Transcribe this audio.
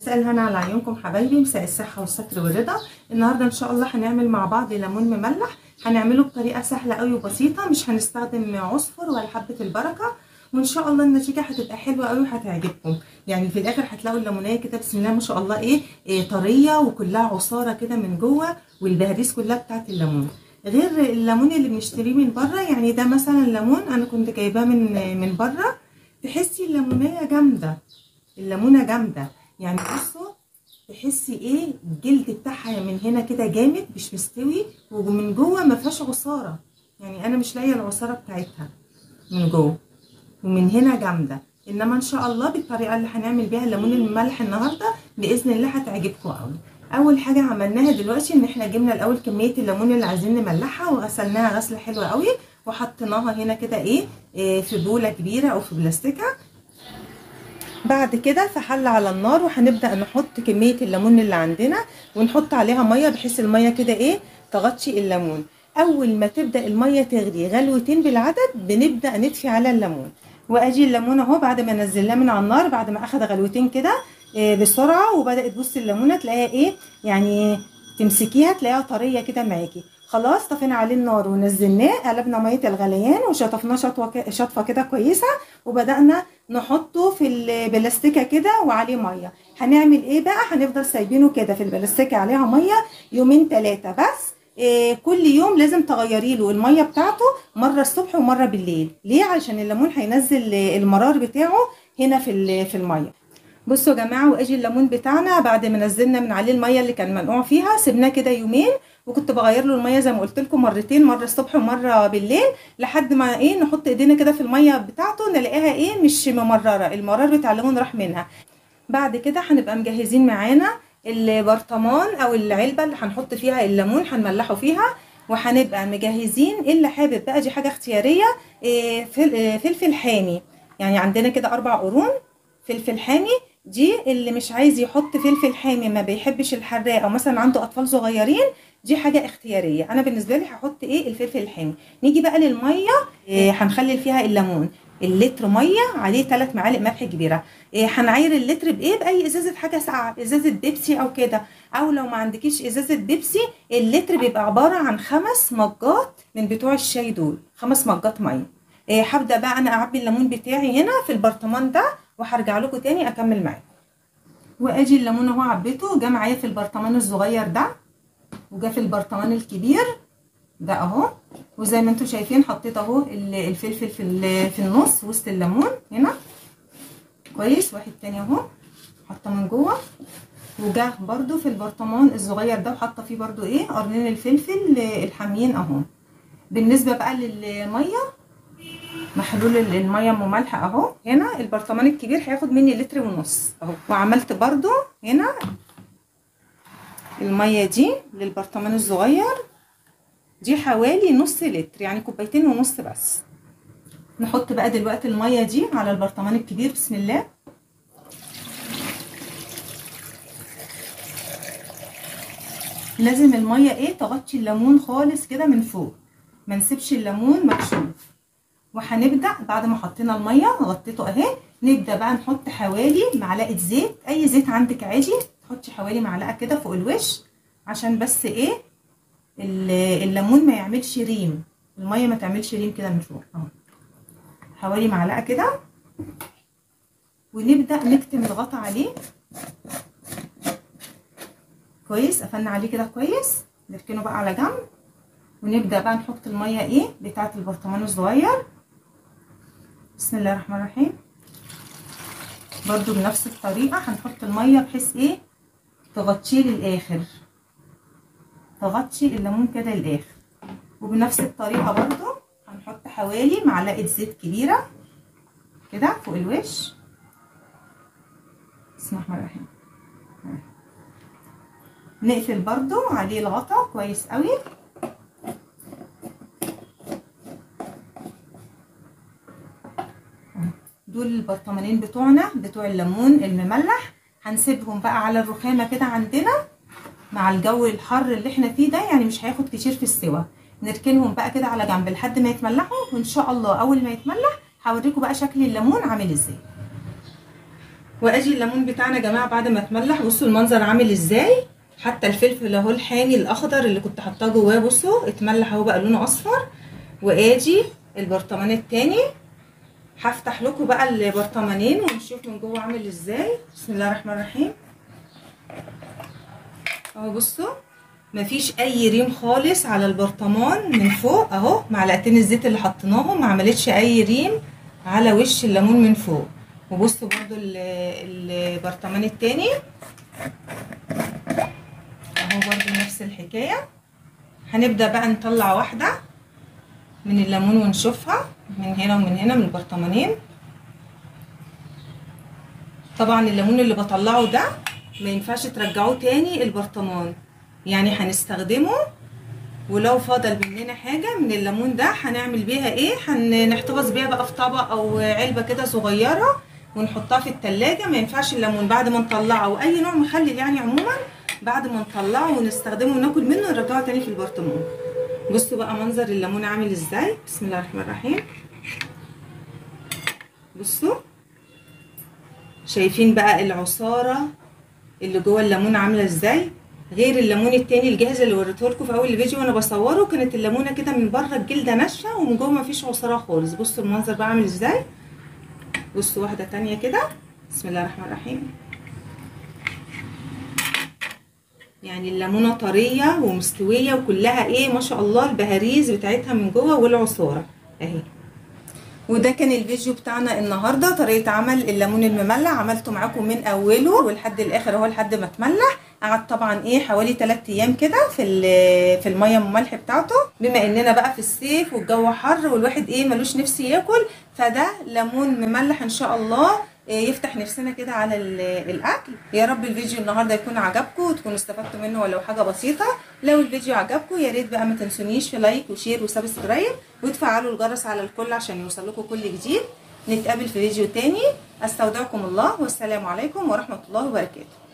مساء الهنا على عيونكم حبايبي، مساء الصحه والستر والرضا. النهارده ان شاء الله هنعمل مع بعض ليمون مملح. هنعمله بطريقه سهله قوي وبسيطه، مش هنستخدم عصفر ولا حبه البركه، وان شاء الله النتيجه هتبقى حلوه قوي وهتعجبكم. يعني في الاخر هتلاقوا الليمونيه كده بسم الله ما شاء الله إيه طريه وكلها عصاره كده من جوه، والبهاريز كلها بتاعت الليمون، غير الليمون اللي بنشتريه من بره. يعني ده مثلا ليمون انا كنت جايباه من بره، تحسي الليمونيه جامده، الليمونه جامده. يعني بصوا تحسي الجلد بتاعها من هنا كده جامد مش مستوي، ومن جوه ما فيهاش عصاره. يعني انا مش لاقيه العصاره بتاعتها من جوه، ومن هنا جامده. انما ان شاء الله بالطريقه اللي هنعمل بيها الليمون المملح النهارده باذن الله هتعجبكم قوي. اول حاجه عملناها دلوقتي ان احنا جبنا الاول كميه الليمون اللي عايزين نملحها وغسلناها غسله حلوه قوي، وحطيناها هنا كده في بوله كبيره او في بلاستيكه. بعد كده في حله على النار، وهنبدا نحط كميه الليمون اللي عندنا ونحط عليها ميه بحيث الميه كده تغطي الليمون. اول ما تبدا الميه تغلي غلوتين بالعدد بنبدا نطفي على الليمون. واجي الليمون اهو بعد ما نزلناه من على النار بعد ما اخد غلوتين كده بسرعه، وبدات بصي الليمونه تلاقيها يعني تمسكيها تلاقيها طريه كده معاكي. خلاص طفينا عليه النار ونزلناه، قلبنا ميه الغليان وشطفناه شطفه كده كويسه، وبدانا نحطه في البلاستيكه كده وعليه ميه. هنعمل ايه بقى؟ هنفضل سايبينه كده في البلاستيكه عليها ميه يومين 3 بس. كل يوم لازم تغيري له الميه بتاعته مره الصبح ومره بالليل. ليه؟ علشان الليمون هينزل المرار بتاعه هنا في الميه. بصوا يا جماعه، واجي الليمون بتاعنا بعد ما نزلنا من عليه الميه اللي كان منقوع فيها سيبناه كده يومين، وكنت بغير له الميه زي ما قلت لكم مرتين، مره الصبح ومره بالليل، لحد ما نحط ايدينا كده في الميه بتاعته نلاقيها مش ممرره، المرار بتاع الليمون راح منها. بعد كده هنبقى مجهزين معانا البرطمان او العلبه اللي هنحط فيها الليمون هنملحه فيها، وهنبقى مجهزين اللي حابب بقى دي حاجه اختياريه فلفل حامي. يعني عندنا كده 4 قرون فلفل حامي. دي اللي مش عايز يحط فلفل حامي، ما بيحبش الحراق، او مثلا عنده اطفال صغيرين، دي حاجه اختياريه. انا بالنسبه لي هحط الفلفل الحامي. نيجي بقى للميه، هنخلل فيها الليمون. اللتر ميه عليه 3 معالق ملح كبيره. هنعاير اللتر باي ازازه حاجه ساقعه، ازازه بيبسي او كده، او لو ما عندكيش ازازه بيبسي اللتر بيبقى عباره عن 5 مجات من بتوع الشاي دول، 5 مجات ميه. هبدا بقى انا اعبي الليمون بتاعي هنا في البرطمان ده، وهرجع لكم تاني اكمل معاكم. واجي الليمون اهو عبيته، جه معايا في البرطمان الصغير ده وجا في البرطمان الكبير ده اهو، وزي ما انتم شايفين حطيت اهو الفلفل في النص وسط الليمون هنا كويس. واحد تاني اهو حاطه من جوه، وجا برده في البرطمان الصغير ده وحاطه فيه برده قرنين الفلفل الحاميين اهو. بالنسبه بقى للميه، محلول الميه مملحه اهو. هنا البرطمان الكبير هياخد مني 1.5 لتر اهو. وعملت برده هنا الميه دي للبرطمان الصغير دي حوالي نص لتر، يعني 2.5 كوبايات بس. نحط بقى دلوقتي الميه دي على البرطمان الكبير بسم الله. لازم الميه تغطي الليمون خالص كده من فوق، ما نسيبش الليمون مكشوف. وهنبدا بعد ما حطينا الميه غطيته اهي، نبدا بقى نحط حوالي معلقه زيت، اي زيت عندك عادي تحطي حوالي معلقه كده فوق الوش، عشان بس الليمون ما يعملش ريم، الميه ما تعملش ريم كده من فوق اهو. حوالي معلقه كده، ونبدا نكتم الغطا عليه كويس. قفلنا عليه كده كويس، نركنه بقى على جنب، ونبدا بقى نحط الميه بتاعه البرطمان الصغير. بسم الله الرحمن الرحيم. برضو بنفس الطريقه هنحط الميه بحيث تغطيه للاخر، تغطي الليمون كده للاخر. وبنفس الطريقه برضو هنحط حوالي معلقه زيت كبيره كده فوق الوش. بسم الله الرحمن الرحيم. نقفل برضو عليه الغطا كويس قوي. دول البرطمانين بتوعنا بتوع الليمون المملح. هنسيبهم بقى على الرخامه كده عندنا مع الجو الحر اللي احنا فيه ده، يعني مش هياخد كتير في السوا. نركنهم بقى كده على جنب لحد ما يتملحوا، وان شاء الله اول ما يتملح هوريكم بقى شكل الليمون عامل ازاي. وادي الليمون بتاعنا يا جماعه بعد ما اتملح. بصوا المنظر عامل ازاي، حتى الفلفل اهو الحامي الاخضر اللي كنت حاطاه جواه بصوا اتملح اهو بقى لونه اصفر. وادي البرطمان التاني، هفتح لكم بقى البرطمانين ونشوف من جوه عامل ازاي. بسم الله الرحمن الرحيم. اهو بصوا مفيش اي ريم خالص على البرطمان من فوق اهو، معلقتين الزيت اللي حطيناهم ما عملتش اي ريم على وش الليمون من فوق. وبصوا برضو البرطمان التاني اهو برضو نفس الحكايه. هنبدا بقى نطلع واحده من الليمون ونشوفها من هنا ومن هنا من البرطمانين. طبعا الليمون اللي بطلعه ده ما ينفعش ترجعوه تاني البرطمان، يعني هنستخدمه ولو فاضل مننا حاجه من الليمون ده هنعمل بيها ايه، هنحتفظ بيها بقى في طبق او علبه كده صغيره ونحطها في التلاجة. ما ينفعش الليمون بعد ما نطلعه او اي نوع مخلل يعني عموما بعد ما نطلعه ونستخدمه وناكل منه نرجعه تاني في البرطمان. بصوا بقى منظر الليمون عامل ازاي. بسم الله الرحمن الرحيم. بصوا شايفين بقى العصاره اللي جوه الليمون عامله ازاي، غير الليمون التاني الجاهز اللي وريته لكم في اول الفيديو وانا بصوره. كانت الليمونه كده من بره الجلده ناشفه ومن جوه مفيش عصاره خالص. بصوا المنظر بقى عامل ازاي. بصوا واحده تانيه كده. بسم الله الرحمن الرحيم. يعني الليمونه طريه ومستويه وكلها ايه ما شاء الله البهاريز بتاعتها من جوه والعصاره اهي. وده كان الفيديو بتاعنا النهارده، طريقه عمل الليمون المملح. عملته معاكم من اوله ولحد الاخر اهو لحد ما اتملح. قعد طبعا ايه حوالي 3 ايام كده في الميه المملح بتاعته، بما اننا بقى في الصيف والجو حر والواحد ايه ملوش نفس ياكل، فده ليمون مملح ان شاء الله يفتح نفسنا كده على الاكل. يا رب الفيديو النهارده يكون عجبكم وتكونوا استفدتوا منه ولو حاجه بسيطه. لو الفيديو عجبكم يا ريت بقى ما تنسونيش في لايك وشير وسبسكرايب وتفعلوا الجرس على الكل عشان يوصلكم كل جديد. نتقابل في فيديو تاني. استودعكم الله والسلام عليكم ورحمه الله وبركاته.